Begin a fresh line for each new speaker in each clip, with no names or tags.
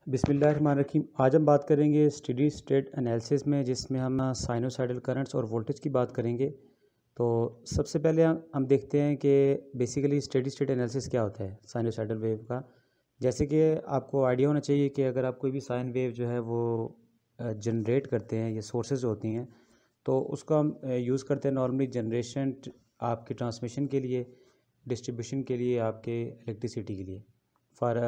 बिस्मिल्लाहिर्रहमानिर्रहीम। आज हम बात करेंगे स्टेडी स्टेट एनालिसिस में, जिसमें हम साइनोसाइडल करंट्स और वोल्टेज की बात करेंगे। तो सबसे पहले हम देखते हैं कि बेसिकली स्टेडी स्टेट एनालिसिस क्या होता है साइनोसाइडल वेव का। जैसे कि आपको आइडिया होना चाहिए कि अगर आप कोई भी साइन वेव जो है वो जनरेट करते हैं, ये सोर्सेज होती हैं, तो उसको हम यूज़ करते हैं नॉर्मली जनरेशन, आपके ट्रांसमिशन के लिए, डिस्ट्रीब्यूशन के लिए, आपके इलेक्ट्रिसिटी के लिए, फॉर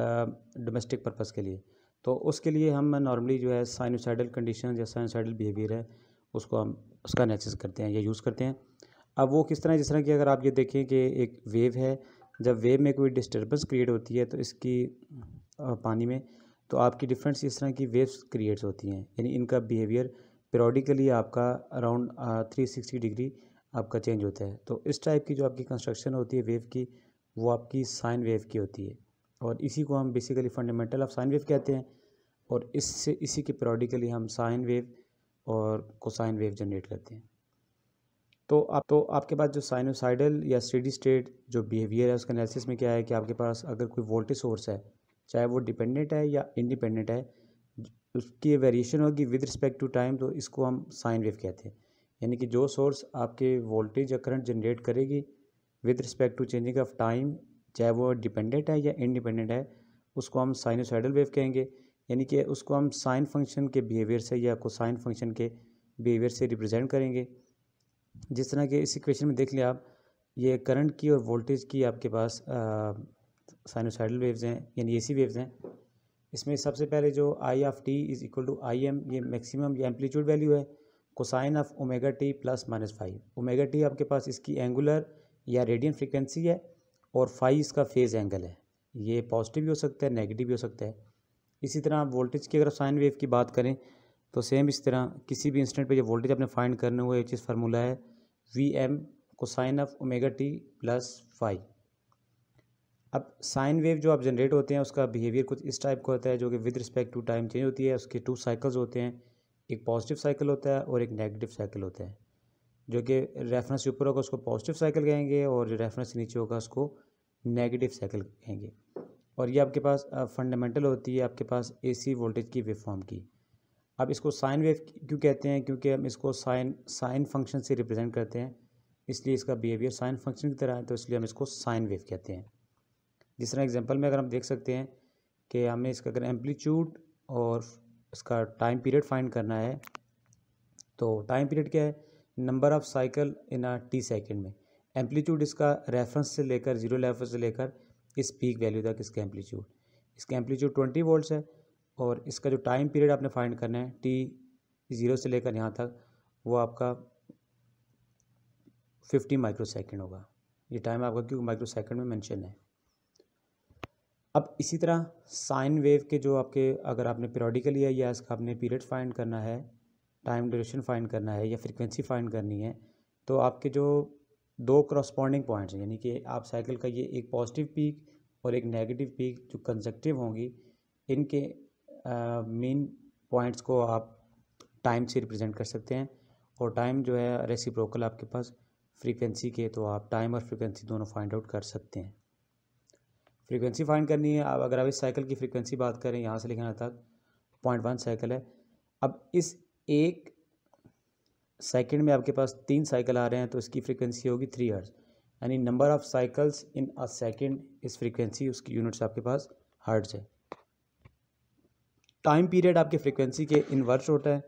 डोमेस्टिक पर्पज़ के लिए। तो उसके लिए हम नॉर्मली जो है साइनोसाइडल कंडीशन या साइनोसाइडल बिहेवियर है, उसको हम उसका एनालिसिस करते हैं या यूज़ करते हैं। अब वो किस तरह, जिस तरह की अगर आप ये देखें कि एक वेव है, जब वेव में कोई डिस्टर्बेंस क्रिएट होती है तो इसकी पानी में, तो आपकी डिफरेंट इस तरह की वेव्स क्रिएट्स होती हैं, यानी इनका बिहेवियर पीरियडिकली आपका अराउंड 360 डिग्री आपका चेंज होता है। तो इस टाइप की जो आपकी कंस्ट्रक्शन होती है वेव की, वो आपकी साइन वेव की होती है, और इसी को हम basically fundamental of sine wave कहते हैं। और इसी के पीरियडिकली हम साइन वेव और कोसाइन वेव जनरेट करते हैं। तो आपके पास जो साइनोसाइडल या स्टेडी स्टेट जो बिहेवियर है, उसका एनालिसिस में क्या है कि आपके पास अगर कोई वोल्टेज सोर्स है, चाहे वो डिपेंडेंट है या इंडिपेंडेंट है, उसकी वेरिएशन होगी विद रिस्पेक्ट टू टाइम, तो इसको हम साइन वेव कहते हैं। यानी कि जो सोर्स आपके वोल्टेज या करंट जनरेट करेगी with respect to changing of time, चाहे वो डिपेंडेंट है या इंडिपेंडेंट है, उसको हम साइनोसाइडल वेव कहेंगे। यानी कि उसको हम साइन फंक्शन के बिहेवियर से या कोसाइन फंक्शन के बिहेवियर से रिप्रेजेंट करेंगे। जिस तरह के इस इक्वेशन में देख लिया आप, ये करंट की और वोल्टेज की आपके पास साइनोसाइडल वेव्स हैं, यानी एसी वेव्स हैं। इसमें सबसे पहले जो I of T is equal to I M, ये मैक्सिमम ये एम्पलीट्यूड वैल्यू है, cosine of omega T plus minus five. Omega T आपके पास इसकी एंगुलर या रेडियन फ्रिक्वेंसी है, और फाई इसका फेज़ एंगल है। ये पॉजिटिव भी हो सकता है, नेगेटिव भी हो सकता है। इसी तरह वोल्टेज की अगर साइन वेव की बात करें, तो सेम इस तरह किसी भी इंस्टेंट पे जो वोल्टेज आपने फाइंड करने हुए, एक चीज़ फार्मूला है V M cosine of omega T plus phi. अब साइन वेव जो आप जनरेट होते हैं, उसका बिहेवियर कुछ इस टाइप का होता है, जो कि with respect to time change होती है। उसके 2 साइकिल्स होते हैं, एक पॉजिटिव साइकिल होता है और एक नेगेटिव साइकिल होता है। जो कि रेफरेंस ऊपर होगा उसको पॉजिटिव साइकिल कहेंगे, और जो रेफरेंस नीचे होगा उसको नेगेटिव साइकिल कहेंगे। और ये आपके पास फंडामेंटल होती है आपके पास एसी वोल्टेज की वेव फॉर्म की। अब इसको साइन वेव क्यों कहते हैं? क्योंकि हम इसको साइन फंक्शन से रिप्रेजेंट करते हैं, इसलिए इसका बिहेवियर साइन फंक्शन की तरह है, तो इसलिए हम इसको साइन वेव कहते हैं। जिस तरह एग्जांपल में अगर हम देख सकते हैं कि हमें इसका अगर एम्पलीट्यूड और इसका टाइम पीरियड फाइंड करना है, तो टाइम पीरियड क्या है? Number of cycle in a T second में। एम्पलीट्यूड इसका रेफरेंस से लेकर, जीरो लेवल से लेकर इस पीक वैल्यू तक इसका एम्पलीट्यूड 20 वोल्ट्स है, और इसका जो टाइम पीरियड आपने फाइंड करना है टी ज़ीरो से लेकर यहाँ तक, वो आपका 50 माइक्रो सेकेंड होगा। ये टाइम आपका क्यों माइक्रो सेकेंड में मेंशन है। अब इसी तरह साइन वेव के जो आपके, अगर आपने पीरियडिकली है या इसका आपने पीरियड फाइंड करना है, टाइम ड्यूरेशन फाइंड करना है या फ्रीक्वेंसी फाइंड करनी है, तो आपके जो 2 करस्पॉन्डिंग पॉइंट्स हैं, यानी कि आप साइकिल का ये एक पॉजिटिव पीक और एक नेगेटिव पीक जो कंसेक्टिव होंगी, इनके मेन पॉइंट्स को आप टाइम से रिप्रेजेंट कर सकते हैं। और टाइम जो है रेसिप्रोकल आपके पास फ्रीक्वेंसी के, तो आप टाइम और फ्रीक्वेंसी दोनों फाइंड आउट कर सकते हैं। फ्रीक्वेंसी फाइंड करनी है, अब अगर आप इस साइकिल की फ्रीक्वेंसी बात करें, यहाँ से लेकर यहाँ तक 0.1 साइकिल है। अब इस एक सेकंड में आपके पास 3 साइकिल आ रहे हैं, तो इसकी फ्रीक्वेंसी होगी 3 हर्ट्ज़, यानी number of cycles in a second, इस फ्रीक्वेंसी उसकी यूनिट्स आपके पास हर्ट्ज़ है। टाइम पीरियड आपके फ्रीक्वेंसी के इन्वर्स होता है,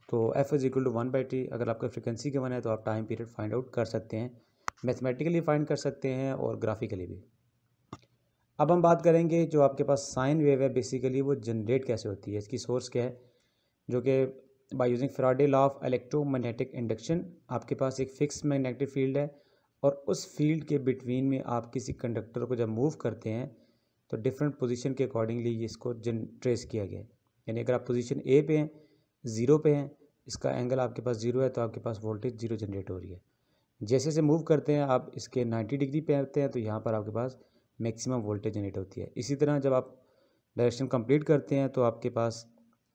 तो F is equal to 1/t। अगर आपका फ्रीक्वेंसी के 1 है, तो आप टाइम पीरियड फाइंड आउट कर सकते हैं, मैथमेटिकली फाइंड कर सकते हैं और ग्राफिकली भी। अब हम बात करेंगे जो आपके पास साइन वेव है, बेसिकली वो जनरेट कैसे होती है, इसकी सोर्स क्या है। जो कि by using Faraday law of electromagnetic induction, आपके पास एक फिक्स मैग्नेटिक फील्ड है, और उस फील्ड के बिटवीन में आप किसी कंडक्टर को जब मूव करते हैं, तो डिफरेंट पोजीशन के अकॉर्डिंगली इसको ट्रेस किया गया है। यानी अगर आप पोजीशन ए पे हैं, ज़ीरो पे हैं, इसका एंगल आपके पास ज़ीरो है, तो आपके पास वोल्टेज ज़ीरो जनरेट हो रही है। जैसे जैसे मूव करते हैं आप इसके 90 डिग्री पे आते हैं, तो यहाँ पर आपके पास मैक्सिमम वोल्टेज जनरेट होती है। इसी तरह जब आप डायरेक्शन कंप्लीट करते हैं, तो आपके पास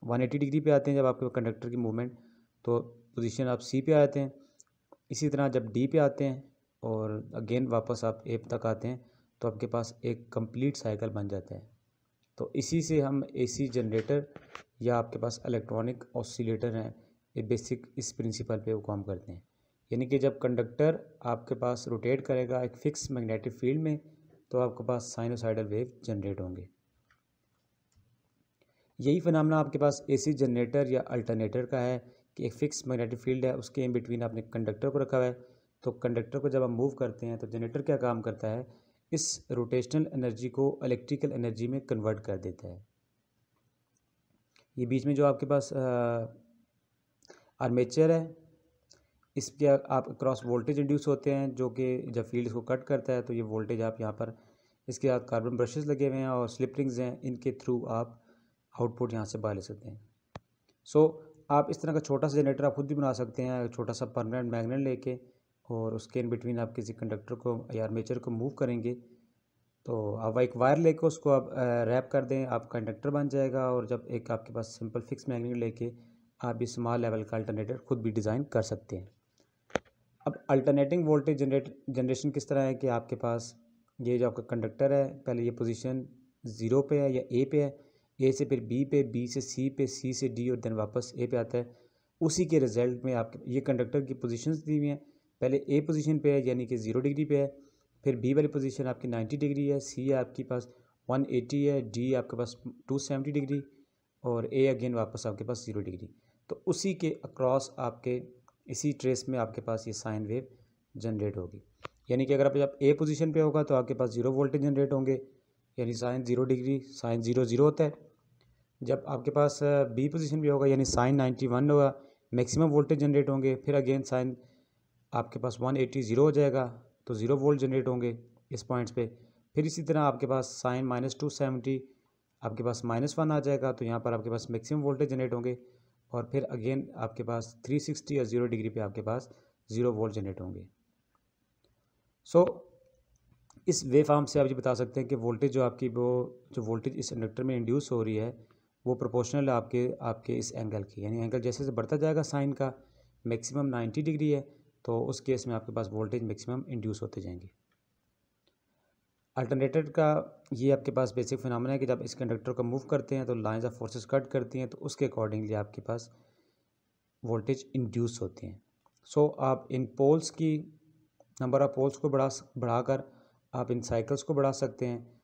180 डिग्री पे आते हैं जब आपके कंडक्टर की मूवमेंट, तो पोजीशन आप सी पे आते हैं। इसी तरह जब डी पे आते हैं और अगेन वापस आप ए तक आते हैं, तो आपके पास एक कंप्लीट साइकिल बन जाता है। तो इसी से हम एसी जनरेटर या आपके पास इलेक्ट्रॉनिक ऑसिलेटर हैं, ये बेसिक इस प्रिंसिपल पे वो काम करते हैं। यानी कि जब कंडक्टर आपके पास रोटेट करेगा एक फिक्स मैग्नेटिक फील्ड में, तो आपके पास साइनोसाइडल वेव जनरेट होंगे। यही फिनोमेना आपके पास एसी जनरेटर या अल्टरनेटर का है कि एक फिक्स मैग्नेटिक फील्ड है, उसके इन बिटवीन आपने कंडक्टर को रखा हुआ है। तो कंडक्टर को जब हम मूव करते हैं तो जनरेटर क्या काम करता है, इस रोटेशनल एनर्जी को इलेक्ट्रिकल एनर्जी में कन्वर्ट कर देता है। ये बीच में जो आपके पास आर्मेचर है, इसके आप क्रॉस वोल्टेज इंड्यूस होते हैं, जो कि जब फील्ड इसको कट करता है तो ये वोल्टेज आप यहाँ पर, इसके साथ कार्बन ब्रशेस लगे हुए हैं और स्लिप रिंग्स हैं, इनके थ्रू आप आउटपुट यहाँ से बाहर ले सकते हैं। सो आप इस तरह का छोटा सा जनरेटर आप खुद भी बना सकते हैं, छोटा सा परमानेंट मैग्नेट लेके, और उसके इन बिटवीन आप किसी कंडक्टर को या आर्मेचर को मूव करेंगे तो आप एक वायर लेके उसको आप रैप कर दें, आपका कंडक्टर बन जाएगा। और जब एक आपके पास सिंपल फिक्स मैग्नेट लेके आप भी स्मॉल लेवल का अल्टरनेटर खुद भी डिज़ाइन कर सकते हैं। अब अल्टरनेटिंग वोल्टेज जनरेशन किस तरह है कि आपके पास ये जो आपका कंडक्टर है, पहले ये पोजीशन 0 पे है या ए पे है, ए से फिर बी पे, बी से सी पे, सी से डी और देन वापस ए पे आता है। उसी के रिजल्ट में आपके ये कंडक्टर की पोजीशंस दी हुई हैं, पहले ए पोजीशन पे है यानी कि 0 डिग्री पे है, फिर बी वाली पोजीशन आपकी 90 डिग्री है, सी आपके पास 180 है, डी आपके पास 270 डिग्री और ए अगेन वापस आपके पास 0 डिग्री। तो उसी के अक्रॉस आपके इसी ट्रेस में आपके पास ये साइन वेव जनरेट होगी। यानी कि अगर आप ए पोजीशन पे होगा तो आपके पास 0 वोल्टेज जनरेट होंगे, यानी साइन 0 डिग्री, साइन 0 0 होता है। जब आपके पास बी पोजीशन पे होगा यानी साइन 91 होगा, मैक्सिमम वोल्टेज जनरेट होंगे। फिर अगेन साइन आपके पास 180 0 हो जाएगा, तो 0 वोल्ट जनरेट होंगे इस पॉइंट्स पे। फिर इसी तरह आपके पास साइन -270 आपके पास -1 आ जाएगा, तो यहाँ पर आपके पास मैक्सिमम वोल्टेज जनरेट होंगे। और फिर अगेन आपके पास 360 या 0 डिग्री पे आपके पास 0 वोल्ट जनरेट होंगे। सो इस वेव फॉर्म से आप ये बता सकते हैं कि वोल्टेज जो आपकी वो जो वोल्टेज इस इंडक्टर में इंड्यूस हो रही है वो प्रोपोर्शनल है आपके इस एंगल की। यानी एंगल जैसे जैसे बढ़ता जाएगा साइन का, मैक्सिमम 90 डिग्री है, तो उस केस में आपके पास वोल्टेज मैक्सिमम इंड्यूस होते जाएंगे। अल्टरनेटर का ये आपके पास बेसिक फिनोमेना है कि जब इस कंडक्टर को मूव करते हैं तो लाइंस ऑफ फोर्सेस कट करती हैं, तो उसके अकॉर्डिंगली आपके पास वोल्टेज इंड्यूस होते हैं। सो आप इन पोल्स की नंबर ऑफ पोल्स को बढ़ाकर आप इन साइकिल्स को बढ़ा सकते हैं।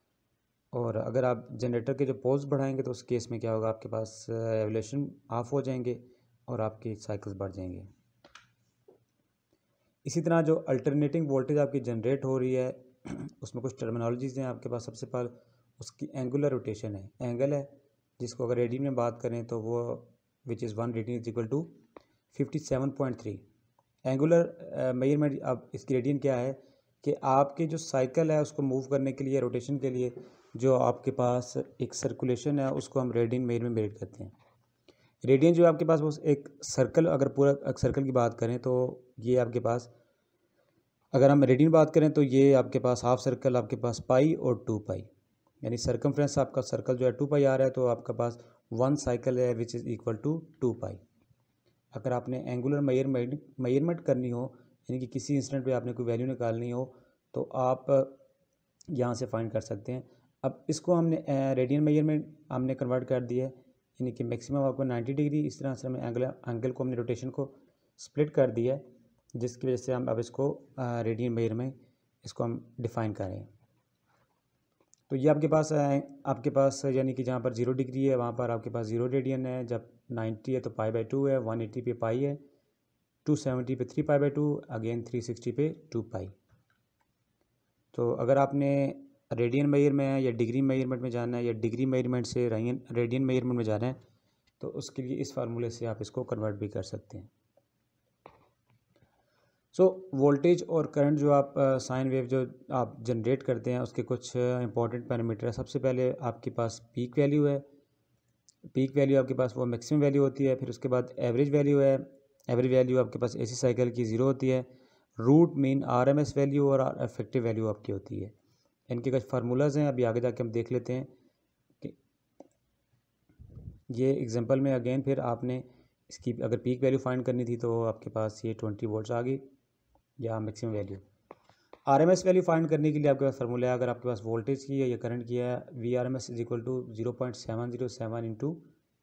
और अगर आप जनरेटर के जो पोल्स बढ़ाएंगे तो उस केस में क्या होगा, आपके पास रेवोल्यूशन ऑफ हो जाएंगे और आपकी साइकिल्स बढ़ जाएंगे। इसी तरह जो अल्टरनेटिंग वोल्टेज आपकी जनरेट हो रही है उसमें कुछ टर्मिनोलॉजीज़ हैं आपके पास। सबसे पहले उसकी एंगुलर रोटेशन है, एंगल है, जिसको अगर रेडियन में बात करें तो वो which is 1 radian is equal to 57.3 angular measurement. अब इसकी रेडियन क्या है कि आपके जो साइकिल है उसको मूव करने के लिए, रोटेशन के लिए जो आपके पास एक सर्कुलेशन है उसको हम रेडियन मेजरमेंट मेजर करते हैं। रेडियन जो आपके पास वो एक सर्कल, अगर पूरा सर्कल की बात करें तो ये आपके पास, अगर हम रेडियन बात करें तो ये आपके पास हाफ सर्कल आपके पास पाई और 2 पाई, यानी सर्कमफ्रेंस आपका सर्कल जो है 2 पाई आ रहा है, तो आपका पास 1 साइकिल है विच इज़ इक्वल टू 2 पाई। अगर आपने एंगुलर मेजरमेंट करनी हो, यानी कि किसी इंस्टेंट पे आपने कोई वैल्यू निकालनी हो, तो आप यहाँ से फाइंड कर सकते हैं। अब इसको हमने रेडियन मेजरमेंट हमने कन्वर्ट कर दिया है, यानी कि मैक्सिमम आपको 90 डिग्री, इस तरह से हमने एंगल को, हमने रोटेशन को स्प्लिट कर दिया है, जिसकी वजह से हम अब इसको रेडियन मेजर में इसको हम डिफ़ाइन करें। तो ये आपके पास यानी कि जहाँ पर 0 डिग्री है वहाँ पर आपके पास 0 रेडियन है, जब 90 है तो π/2 है, 180 पे पाई है, 270 पे 3π/2, अगेन 360 पे 2 पाई। तो अगर आपने रेडियन मेजर में या डिग्री मेजरमेंट में जाना है या डिग्री मेजरमेंट से रेडियन मेजरमेंट में जाना है, तो उसके लिए इस फार्मूले से आप इसको कन्वर्ट भी कर सकते हैं। सो वोल्टेज और करंट जो आप साइन वेव जो आप जनरेट करते हैं उसके कुछ इंपॉर्टेंट पैरामीटर है। सबसे पहले आपके पास पीक वैल्यू है, पीक वैल्यू आपके पास वो मैक्सिमम वैल्यू होती है। फिर उसके बाद एवरेज वैल्यू है, एवरेज वैल्यू आपके पास एसी साइकिल की 0 होती है। रूट मीन आरएमएस वैल्यू और इफेक्टिव वैल्यू आपकी होती है। इनके कुछ फार्मूलाज हैं, अभी आगे जाके हम देख लेते हैं कि ये एग्जांपल में अगेन फिर आपने इसकी अगर पीक वैल्यू फाइंड करनी थी तो आपके पास ये 20 वोल्ट्स आ गई या maximum value. RMS value find करने के लिए आपके पास फार्मूला है, अगर आपके पास वोल्टेज की है या करंट की है, VRMS is equal to 0.707 into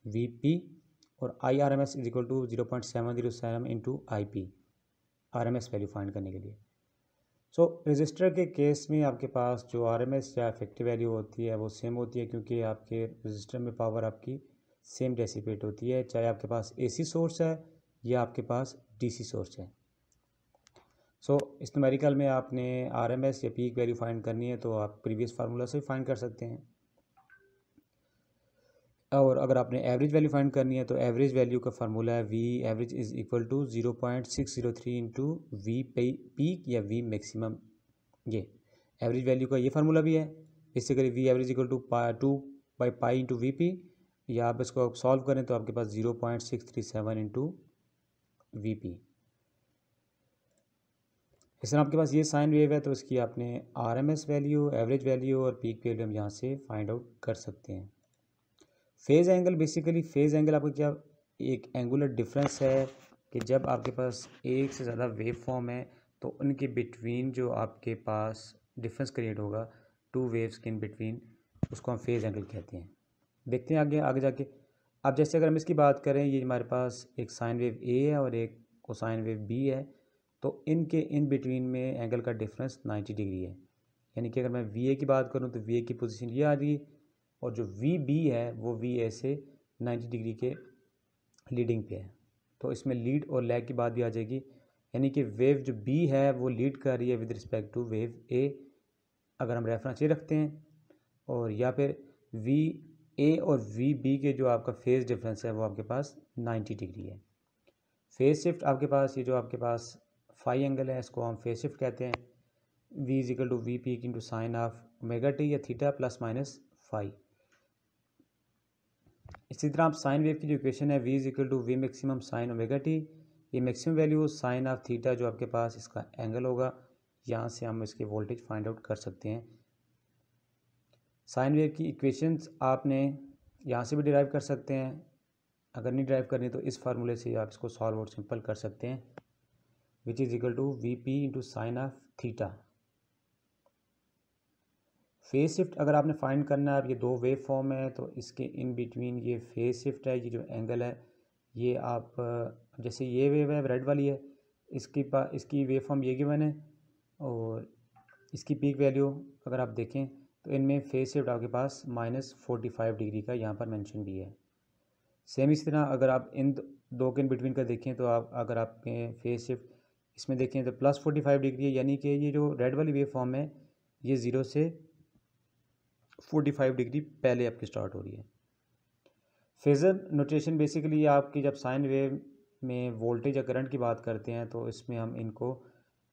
VP और IRMS is equal to 0.707 into IP, RMS value find करने के लिए। सो रजिस्टर के केस में आपके पास जो RMS या इफेक्टिव वैल्यू होती है वो सेम होती है, क्योंकि आपके रजिस्टर में पावर आपकी सेम डेसिपेट होती है, चाहे आपके पास AC सोर्स है या आपके पास DC सोर्स है। सो इस न्यूमेरिकल में आपने RMS या पीक वैल्यू फाइंड करनी है तो आप प्रीवियस फार्मूला से फाइंड कर सकते हैं, और अगर आपने एवरेज वैल्यू फाइंड करनी है तो एवरेज वैल्यू का फार्मूला है V average is equal to 0.603 into V peak या V मैक्सिमम। ये एवरेज वैल्यू का ये फार्मूला भी है, basically V average equal to two by pi into VP, या आप इसको सॉल्व करें तो आपके पास 0.637 इंटू VP। इस तरह आपके पास ये साइन वेव है तो इसकी आपने RMS वैल्यू, एवरेज वैल्यू और पीक वैल्यू हम यहाँ से फाइंड आउट कर सकते हैं। Phase angle, basically phase angle आपका क्या एक एंगुलर डिफरेंस है कि जब आपके पास एक से ज़्यादा वेव फॉर्म है तो उनके बिटवीन जो आपके पास डिफरेंस क्रिएट होगा टू वेव्स के इन बिटवीन, उसको हम फेज़ एंगल कहते हैं। देखते हैं आगे आगे जाके। अब जैसे अगर हम इसकी बात करें, ये हमारे पास एक साइन वेव A है और एक कोसाइन वेव B है, तो इनके इन बिटवीन में एंगल का डिफरेंस 90 डिग्री है। यानी कि अगर मैं VA की बात करूं तो VA की पोजीशन ये आ रही, और जो VB है वो VA से 90 डिग्री के लीडिंग पे है। तो इसमें लीड और लैग की बात भी आ जाएगी, यानी कि वेव जो B है वो लीड कर रही है with respect to wave A, अगर हम रेफरेंस ये रखते हैं, और या फिर VA और VB के जो आपका फेज़ डिफरेंस है वो आपके पास 90 डिग्री है। फेज़ शिफ्ट आपके पास ये जो आपके पास फाई एंगल है इसको हम फेज़ शिफ्ट कहते हैं। V is equal to V peak into sine of omega T या थीटा प्लस माइनस फाई। इसी तरह आप साइन वेव की जो इक्वेशन है V is equal to V maximum sine omega T, ये maximum value sine of theta जो आपके पास इसका एंगल होगा, यहाँ से हम इसके वोल्टेज फाइंड आउट कर सकते हैं। साइन वेव की इक्वेशंस आपने यहाँ से भी डिराइव कर सकते हैं, अगर नहीं ड्राइव करनी तो इस फार्मूले से आप इसको सॉल्व और सिंपल कर सकते हैं, which is equal to VP into sine of theta. Phase shift अगर आपने फाइंड करना है, अब ये दो वेव फॉर्म है तो इसके इन बिटवीन ये फेज शिफ्ट है, ये जो एंगल है ये आप जैसे ये वेव है रेड वाली है, इसकी वेव फॉर्म ये गिवन है, और इसकी पीक वैल्यू अगर आप देखें तो इनमें फेज शिफ्ट आपके पास -45 डिग्री का यहाँ पर मेंशन भी है। सेम इसी तरह अगर आप इन दो के इन बिटवीन का देखें तो आप अगर आपके फेज शिफ्ट इसमें देखें तो +45 डिग्री है, यानी कि ये जो रेड वाली वेव फॉर्म है ये 0 से 45 डिग्री पहले आपकी स्टार्ट हो रही है। फेज़र नोटेशन बेसिकली ये आपकी जब साइन वेव में वोल्टेज या करंट की बात करते हैं तो इसमें हम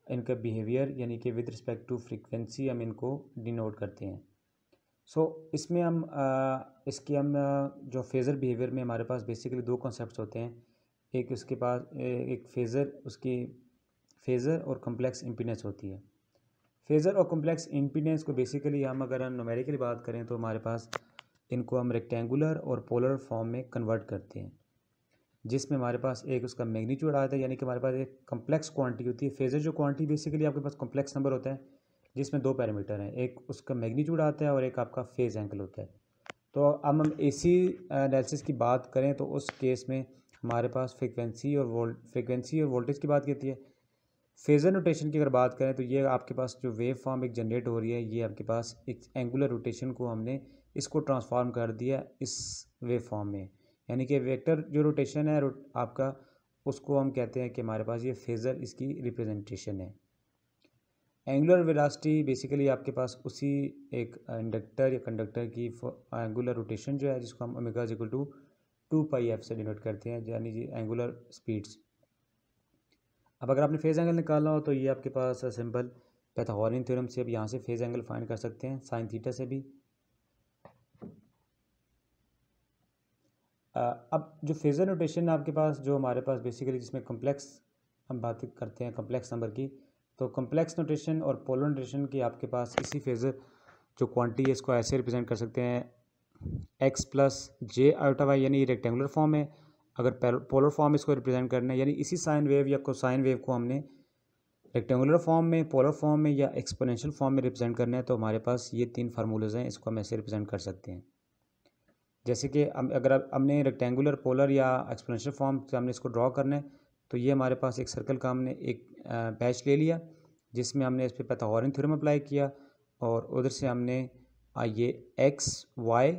इनका बिहेवियर यानी कि विद रिस्पेक्ट टू फ्रीक्वेंसी हम इनको डिनोट करते हैं। सो इसमें हम जो फेज़र बिहेवियर में हमारे पास बेसिकली दो कॉन्सेप्ट्स होते हैं, एक उसके पास एक फेज़र और कम्प्लेक्स इम्पीडेंस होती है। फेज़र और कॉम्प्लेक्स इम्पीडेंस को बेसिकली हम अगर हम न्यूमेरिकली बात करें तो हमारे पास इनको हम रेक्टेंगुलर और पोलर फॉर्म में कन्वर्ट करते हैं, जिसमें हमारे पास एक उसका मैग्नीट्यूड आता है, यानी कि हमारे पास एक कम्प्लेक्स क्वांटिटी होती है। फेज़र जो क्वांटिटी बेसिकली आपके पास कॉम्प्लेक्स नंबर होता है जिसमें दो पैरामीटर हैं, एक उसका मैग्नीट्यूड आता है और एक आपका फेज़ एंगल होता है। तो अब हम AC एनालिसिस की बात करें तो उस केस में हमारे पास फ्रीक्वेंसी और वोल्टेज की बात करती है। फेज़र नोटेशन की अगर बात करें तो ये आपके पास जो वेव फॉर्म एक जनरेट हो रही है, ये आपके पास एक एंगुलर रोटेशन को हमने इसको ट्रांसफॉर्म कर दिया इस वेव फॉर्म में, यानी कि वेक्टर जो रोटेशन है आपका, उसको हम कहते हैं कि हमारे पास ये फेज़र इसकी रिप्रेजेंटेशन है। एंगुलर वेलोसिटी बेसिकली आपके पास उसी एक इंडक्टर या कंडक्टर की एंगुलर रोटेशन जो है जिसको हम omega is equal to 2πf से डिनोट करते हैं, यानी कि एंगुलर स्पीड्स। अब अगर आपने फेज़ एंगल निकालना हो तो ये आपके पास सिंपल पाइथागोरियन थ्योरम से अब यहाँ से फेज़ एंगल फाइंड कर सकते हैं साइन थीटा से भी। अब जो फेज़र नोटेशन आपके पास जो हमारे पास बेसिकली जिसमें कम्प्लेक्स हम बात करते हैं कम्प्लेक्स नंबर की, तो कम्प्लेक्स नोटेशन और पोलर नोटेशन की आपके पास इसी फेज़र जो क्वांटिटी है इसको ऐसे रिप्रेजेंट कर सकते हैं x + j i/y, यानी रेक्टेंगुलर फॉर्म है। अगर पोलर फॉर्म इसको रिप्रेजेंट करना है, यानी इसी साइन वेव या कोसाइन वेव को हमने रेक्टेंगुलर फॉर्म में, पोलर फॉर्म में या एक्सपोनेंशियल फॉर्म में रिप्रेजेंट करना है तो हमारे पास ये 3 फार्मूलाज हैं, इसको हम ऐसे रिप्रेजेंट कर सकते हैं। जैसे कि अगर हमने रेक्टेंगुलर, पोलर या एक्सपोनेंशियल फॉर्म से हमने इसको ड्रॉ करना है तो ये हमारे पास एक सर्कल का हमने एक पैच ले लिया जिसमें हमने इस पर पाइथागोरियन थ्योरम अप्लाई किया और उधर से हमने ये एक्स, वाई,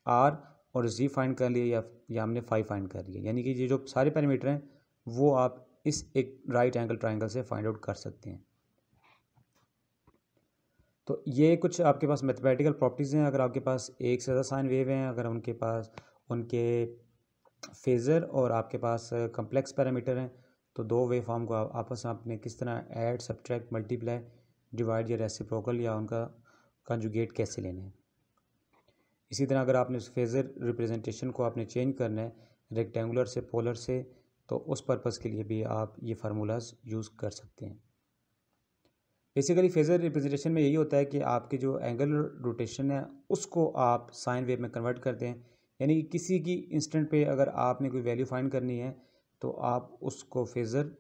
आर और जी फाइंड कर लिया या हमने फाई फाइंड कर लिया। यानी कि ये जो सारे पैरामीटर हैं वो आप इस एक राइट एंगल ट्राइंगल से फाइंड आउट कर सकते हैं। तो ये कुछ आपके पास मैथमेटिकल प्रॉपर्टीज़ हैं। अगर आपके पास एक से ज़्यादा साइन वेव हैं, अगर उनके पास उनके फेज़र और आपके पास कम्प्लेक्स पैरामीटर हैं तो दो वेव फॉर्म को आपस में आपने किस तरह ऐड, सब्ट्रैक्ट, मल्टीप्लाई, डिवाइड या रेसिप्रोकल या उनका कंजुगेट कैसे लेना है। इसी तरह अगर आपने उस फेज़र रिप्रेजेंटेशन को आपने चेंज करना है रेक्टेंगुलर से पोलर से तो उस पर्पज़ के लिए भी आप ये फार्मूलाज यूज़ कर सकते हैं। बेसिकली फेज़र रिप्रेजेंटेशन में यही होता है कि आपके जो एंगल रोटेशन है उसको आप साइन वेव में कन्वर्ट करते हैं। यानी कि किसी की इंस्टेंट पे अगर आपने कोई वैल्यू फाइंड करनी है तो आप उसको फेज़र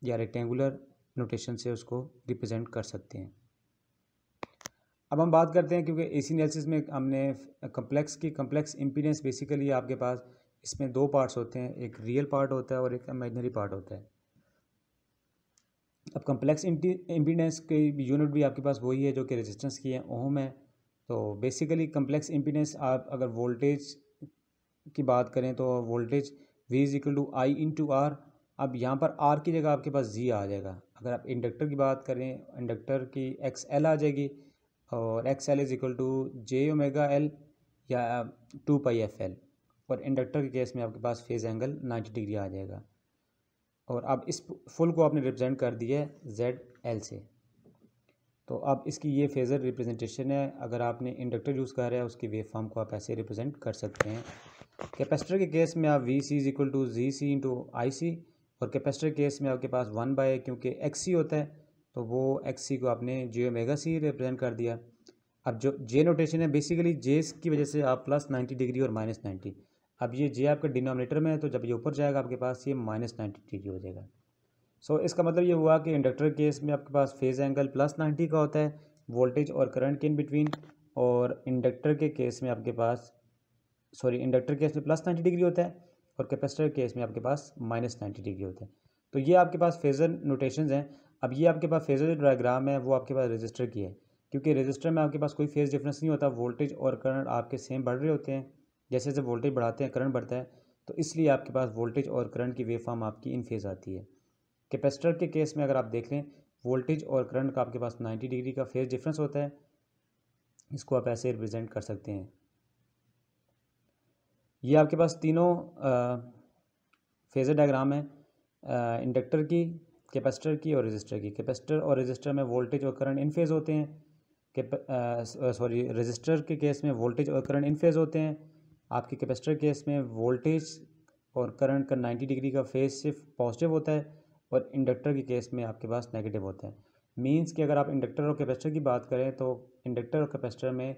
या रेक्टेंगुलर नोटेशन से उसको रिप्रेजेंट कर सकते हैं। अब हम बात करते हैं क्योंकि एसी एनालिसिस में हमने कम्प्लेक्स इम्पीडेंस बेसिकली आपके पास इसमें दो पार्ट्स होते हैं, एक रियल पार्ट होता है और एक इमेजिनरी पार्ट होता है। अब कम्प्लेक्स इम्पीडेंस की यूनिट भी आपके पास वही है जो कि रेजिस्टेंस की है, ओम है। तो बेसिकली कम्प्लेक्स इम्पीडेंस आप अगर वोल्टेज की बात करें तो voltage V is equal to I into R. अब यहाँ पर आर की जगह आपके पास जी आ जाएगा। अगर आप इंडक्टर की बात करें, इंडक्टर की एक्स एल आ जाएगी और X L is equal to J omega L या 2πfl और इंडक्टर के केस में आपके पास फेज़ एंगल 90 डिग्री आ जाएगा। और अब इस फुल को आपने रिप्रेजेंट कर दिया है जेड एल से। तो अब इसकी ये फेज़र रिप्रेजेंटेशन है। अगर आपने इंडक्टर यूज़ कर रहा है उसकी वेव फॉर्म को आप ऐसे रिप्रेजेंट कर सकते हैं। कैपेसिटर के केस में आप V C is equal to G C into I C और कैपेसिटर के केस में आपके पास 1 क्योंकि एक्स सी होता है तो वो एक्स सी को आपने जे ओमेगा सी रिप्रेजेंट कर दिया। अब जो जे नोटेशन है बेसिकली जे की वजह से आप प्लस 90 डिग्री और माइनस 90। अब ये जे आपका डिनोमिनेटर में है तो जब ये ऊपर जाएगा आपके पास ये माइनस 90 डिग्री हो जाएगा। सो इसका मतलब ये हुआ कि इंडक्टर केस में आपके पास फेज़ एंगल प्लस 90 का होता है वोल्टेज और करंट के इन बिटवीन, और इंडक्टर के केस में आपके पास इंडक्टर केस में प्लस 90 डिग्री होता है और कैपेसिटर केस में आपके पास माइनस 90 डिग्री होता है। तो ये आपके पास फेज़र नोटेशंस हैं। अब ये आपके पास फेज़र डायग्राम है वो आपके पास रजिस्टर की है क्योंकि रजिस्टर में आपके पास कोई फेज़ डिफरेंस नहीं होता, वोल्टेज और करंट आपके सेम बढ़ रहे होते हैं। जैसे जैसे वोल्टेज बढ़ाते हैं करंट बढ़ता है तो इसलिए आपके पास वोल्टेज और करंट की वेव फॉर्म आपकी इन फेज़ आती है। कैपेसिटर के केस में अगर आप देख लें वोल्टेज और करंट का आपके पास 90 डिग्री का फेज़ डिफरेंस होता है। इसको आप ऐसे रिप्रेजेंट कर सकते हैं। ये आपके पास तीनों फेज़र डायग्राम है, इंडक्टर की, कैपेसिटर की और रजिस्टर की। कैपेसिटर और रजिस्टर में वोल्टेज और करंट इन फेज़ होते हैं। रजिस्टर के केस में वोल्टेज और करंट इन फेज़ होते हैं। आपके कैपेसिटर केस में वोल्टेज और करंट का 90 डिग्री का फेज़ सिर्फ पॉजिटिव होता है और इंडक्टर के केस में आपके पास नेगेटिव होता है। मींस कि अगर आप इंडक्टर और कैपेसिटर की बात करें तो इंडक्टर और कैपेसिटर में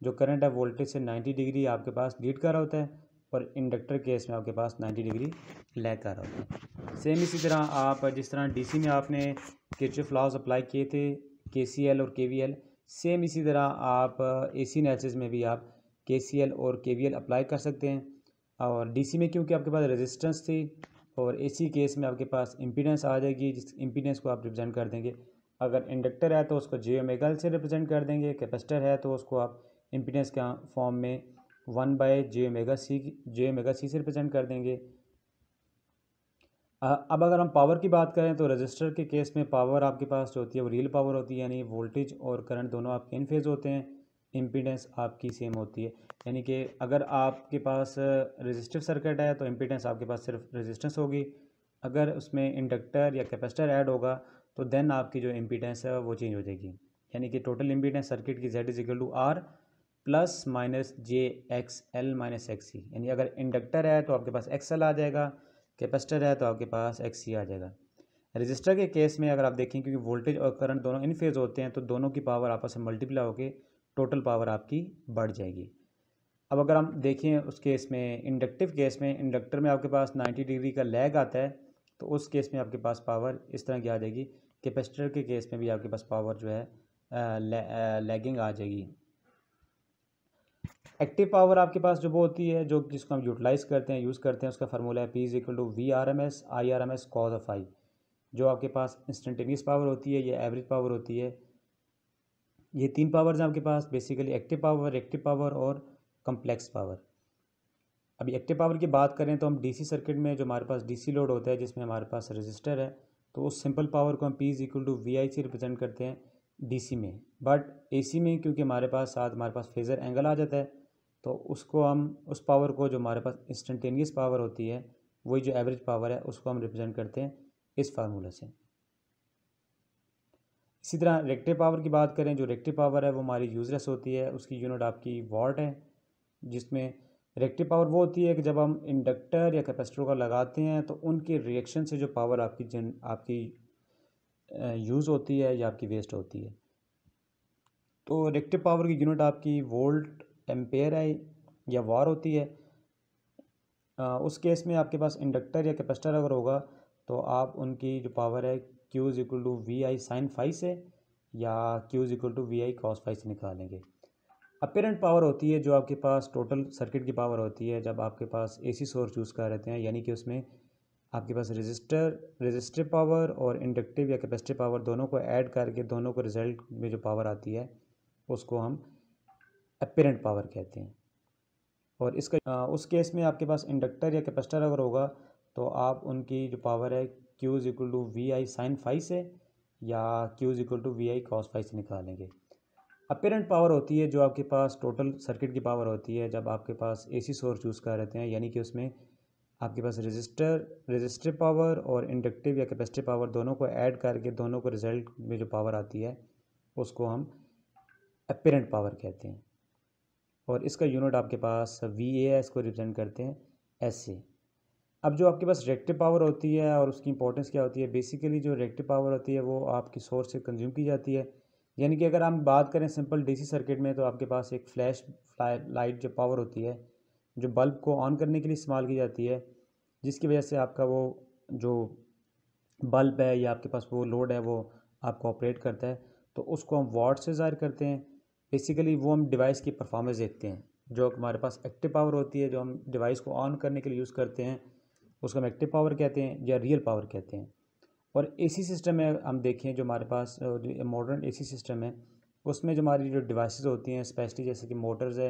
जो करंट है वोल्टेज से 90 डिग्री आपके पास लीड कर रहा होता है और इंडक्टर केस में आपके पास 90 डिग्री लैग कर रहा होता है। सेम इसी तरह आप जिस तरह डीसी में आपने किरचॉफ लॉज अप्लाई किए थे केसीएल और केवीएल, सेम इसी तरह आप एसी एनालिसिस में भी आप केसीएल और केवीएल अप्लाई कर सकते हैं। और डीसी में क्योंकि आपके पास रेजिस्टेंस थी और एसी केस में आपके पास इम्पीडेंस आ जाएगी जिस इम्पीडेंस को आप रिप्रेजेंट कर देंगे। अगर इंडक्टर है तो उसको जे ओमेगा से रिप्रेजेंट कर देंगे, कैपेसिटर है तो उसको आप इम्पीडेंस का फॉर्म में 1/जे ओमेगा सी से रिप्रेजेंट कर देंगे। अब अगर हम पावर की बात करें तो रजिस्टर के केस में पावर आपके पास जो होती है वो रियल पावर होती है, यानी वोल्टेज और करंट दोनों आपके इन फेज़ होते हैं, इम्पीडेंस आपकी सेम होती है। यानी कि अगर आपके पास रेजिस्टिव सर्किट है तो इम्पीडेंस आपके पास सिर्फ रेजिस्टेंस होगी। अगर उसमें इंडक्टर या कैपेसिटर ऐड होगा तो देन आपकी जो इम्पीडेंस है वो चेंज हो जाएगी। यानी कि टोटल इम्पीडेंस सर्किट की Z is equal to R plus minus J X L minus X C. यानी अगर इंडक्टर है तो आपके पास एक्स एल आ जाएगा, कैपेसिटर है तो आपके पास एक्स सी आ जाएगा। रजिस्टर के केस में अगर आप देखें क्योंकि वोल्टेज और करंट दोनों इन फेज़ होते हैं तो दोनों की पावर आपस में मल्टीप्लाई होकर टोटल पावर आपकी बढ़ जाएगी। अब अगर हम देखें उस केस में इंडक्टिव केस में, इंडक्टर में आपके पास 90 डिग्री का लैग आता है तो उस केस में आपके पास पावर इस तरह की आ जाएगी कैपेसिटर के केस में भी आपके पास पावर जो है लैगिंग आ जाएगी। एक्टिव पावर आपके पास जो वो होती है जो जिसको हम यूटिलाइज़ करते हैं, यूज़ करते हैं, उसका फार्मूला है P=V/RMS cos ऑफ I। जो आपके पास इंस्टेंटेनियस पावर होती है या एवरेज पावर होती है, ये तीन पावर्स हैं आपके पास basically, active power, reactive power और कम्प्लेक्स पावर। अभी एक्टिव पावर की बात करें तो हम डीसी सर्किट में जो हमारे पास डीसी लोड होता है जिसमें हमारे पास रजिस्टर है, तो उस सिंपल पावर को हम P=VI से रिप्रेजेंट करते हैं डीसी में। बट एसी में क्योंकि हमारे पास फेज़र एंगल आ जाता है, तो उसको हम उस पावर को जो हमारे पास इंस्टेंटेनियस पावर होती है, वही जो एवरेज पावर है, उसको हम रिप्रेजेंट करते हैं इस फार्मूला से। इसी तरह रिएक्टिव पावर की बात करें, जो रिएक्टिव पावर है वो हमारी यूजलेस होती है, उसकी यूनिट आपकी वॉट है। जिसमें रिएक्टिव पावर वो होती है कि जब हम इंडक्टर या कैपेसिटर को लगाते हैं तो उनके रिएक्शन से जो पावर आपकी यूज़ होती है या आपकी वेस्ट होती है। तो रिएक्टिव पावर की यूनिट आपकी वोल्ट एम्पेयर है या वार होती है। उस केस में आपके पास इंडक्टर या कैपेसिटर अगर होगा तो आप उनकी जो पावर है Q=VI sin phi से या Q=VI cos phi से निकालेंगे। अपीरेंट पावर होती है जो आपके पास टोटल सर्किट की पावर होती है जब आपके पास एसी सोर्स यूज़ कर रहते हैं, यानी कि उसमें आपके पास रेजिस्टिव पावर और इंडक्टिव या कैपेसिटिव पावर दोनों को ऐड करके दोनों को रिजल्ट में जो पावर आती है उसको हम अपीरेंट पावर कहते हैं। और उस केस में आपके पास इंडक्टर या कैपेसिटर अगर होगा तो आप उनकी जो पावर है Q=VI sin phi से या Q=VI cos phi से निकालेंगे। अपीरेंट पावर होती है जो आपके पास टोटल सर्किट की पावर होती है जब आपके पास एसी सोर्स यूज़ कर रहते हैं, यानी कि उसमें आपके पास रेजिस्टिव पावर और इंडक्टिव या कैपेसिटिव पावर दोनों को ऐड करके दोनों को रिजल्ट में जो पावर आती है उसको हम अपीरेंट पावर कहते हैं। और इसका यूनिट आपके पास VA इसको रिप्रेजेंट करते हैं एस से। अब जो आपके पास रिएक्टिव पावर होती है और उसकी इंपॉर्टेंस क्या होती है, बेसिकली जो रिएक्टिव पावर होती है वो आपकी सोर्स से कंज्यूम की जाती है। यानी कि अगर हम बात करें सिंपल डीसी सर्किट में तो आपके पास एक फ्लैश लाइट जो पावर होती है जो बल्ब को ऑन करने के लिए इस्तेमाल की जाती है, जिसकी वजह से आपका वो जो बल्ब है या आपके पास वो लोड है वो आपको ऑपरेट करता है, तो उसको हम वाट से ज़ाहिर करते हैं। बेसिकली वो हम डिवाइस की परफॉर्मेंस देखते हैं। जो हमारे पास एक्टिव पावर होती है जो हम डिवाइस को ऑन करने के लिए यूज़ करते हैं उसको हम एक्टिव पावर कहते हैं या रियल पावर कहते हैं। और एसी सिस्टम में हम देखें जो हमारे पास मॉडर्न एसी सिस्टम है उसमें जो हमारी जो डिवाइसेस होती हैं स्पेशली जैसे कि मोटर्स है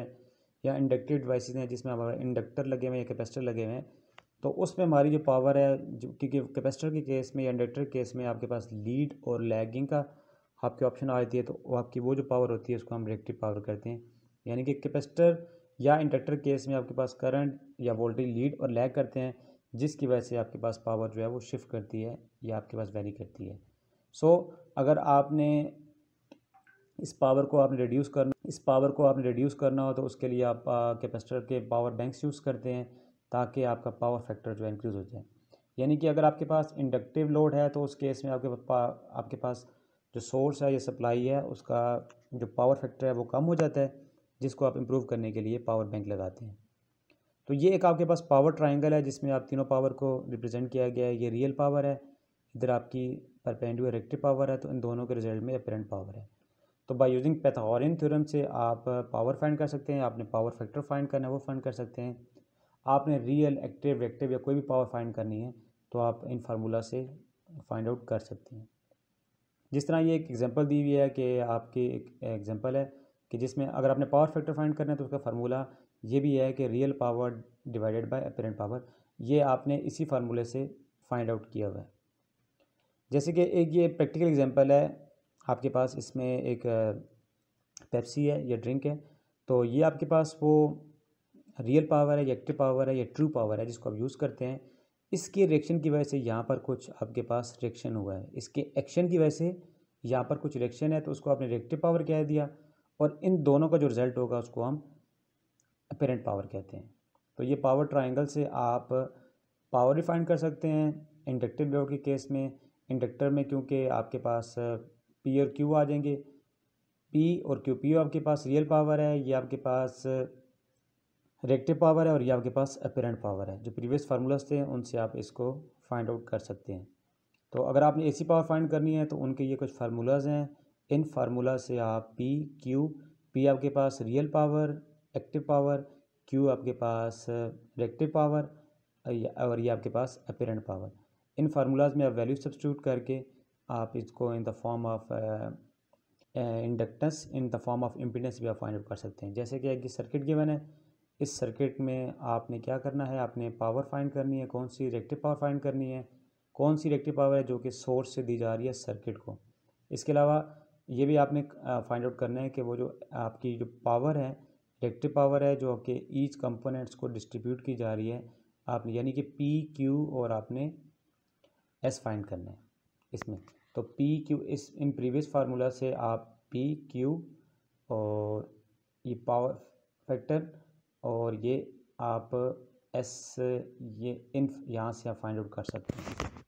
या इंडक्टिव डिवाइसेस हैं जिसमें हमारे इंडक्टर लगे हुए हैं या कैपेसिटर लगे हुए हैं, तो उसमें हमारी जो पावर है जो क्योंकि कैपेसिटर के केस में या इंडक्टर के केस में आपके पास लीड और लैगिंग का आपके ऑप्शन आ जाती है, तो वो आपकी वो जो पावर होती है उसको हम रिएक्टिव पावर करते हैं। यानी कि कैपेसिटर या इंडक्टर केस में आपके पास करंट या वोल्टेज लीड और लैग करते हैं, जिसकी वजह से आपके पास पावर जो है वो शिफ्ट करती है या आपके पास वेरी करती है। अगर आपने इस पावर को आपने रिड्यूस करना हो तो उसके लिए आप कैपेसिटर के पावर बैंक्स यूज़ करते हैं ताकि आपका पावर फैक्टर जो है इंक्रीज़ हो जाए। यानी कि अगर आपके पास इंडक्टिव लोड है तो उस केस में आपके पास जो सोर्स है या सप्लाई है उसका जो पावर फैक्टर है वो कम हो जाता है, जिसको आप इम्प्रूव करने के लिए पावर बैंक लगाते हैं। तो ये एक आपके पास पावर ट्रायंगल है जिसमें आप तीनों पावर को रिप्रेजेंट किया गया है। ये रियल पावर है, इधर आपकी परपेंडिकुलर रिएक्टिव पावर है, तो इन दोनों के रिजल्ट में अपीरेंट पावर है। तो बाय यूजिंग पाइथागोरियन थ्योरम से आप पावर फाइंड कर सकते हैं। आपने पावर फैक्टर फाइंड करना है वो फाइंड कर सकते हैं। आपने रियल, एक्टिव, रिएक्टिव या कोई भी पावर फाइंड करनी है तो आप इन फार्मूला से फाइंड आउट कर सकते हैं। जिस तरह ये एक एग्जांपल दी हुई है कि आपकी एक एग्जांपल है कि जिसमें अगर आपने पावर फैक्टर फाइंड करना है तो उसका फार्मूला ये भी है कि real power divided by apparent power, ये आपने इसी फार्मूले से फाइंड आउट किया हुआ है। जैसे कि एक ये प्रैक्टिकल एग्जांपल है आपके पास, इसमें एक पेप्सी है या ड्रिंक है, तो ये आपके पास वो रियल पावर है या एक्टिव पावर है या ट्रू पावर है जिसको आप यूज़ करते हैं। इसके रिएक्शन की वजह से यहाँ पर कुछ आपके पास रिएक्शन हुआ है, इसके एक्शन की वजह से यहाँ पर कुछ रिएक्शन है, तो उसको आपने रिएक्टिव पावर कह दिया और इन दोनों का जो रिजल्ट होगा उसको हम अपीरेंट पावर कहते हैं। तो ये पावर ट्रायंगल से आप पावर डिफाइन कर सकते हैं। इंडक्टिव लोड के केस में इंडक्टर में क्योंकि आपके पास पी और क्यू आ जाएंगे, पी और क्यू, पी आपके पास रियल पावर है, ये आपके पास रिएक्टिव पावर है और ये आपके पास अपीरेंट पावर है। जो प्रीवियस फार्मूलाज थे उनसे आप इसको फाइंड आउट कर सकते हैं। तो अगर आपने AC पावर फाइंड करनी है तो उनके ये कुछ फार्मूलाज हैं। इन फार्मूला से आप P आपके पास real power, active power, Q आपके पास रिएक्टिव पावर और ये आपके पास अपीरेंट पावर। इन फार्मूलाज में आप वैल्यू सब्स्टिट्यूट करके आप इसको in the form of inductance, in the form of impedance भी आप फाइंड आउट कर सकते हैं। जैसे कि एक सर्किट गिवन है, इस सर्किट में आपने क्या करना है, आपने पावर फाइंड करनी है, कौन सी रिएक्टिव पावर फाइंड करनी है, कौन सी रिएक्टिव पावर है जो कि सोर्स से दी जा रही है सर्किट को। इसके अलावा ये भी आपने फाइंड आउट करना है कि वो जो आपकी जो पावर है, रिएक्टिव पावर है जो आपके ईच कंपोनेंट्स को डिस्ट्रीब्यूट की जा रही है, आपने यानी कि PQ और आपने S फाइंड करना है इसमें। तो PQ इस इन प्रीवियस फार्मूला से आप PQ और ये पावर फैक्टर और ये आप S ये इन यहाँ से आप फाइंड आउट कर सकते हैं।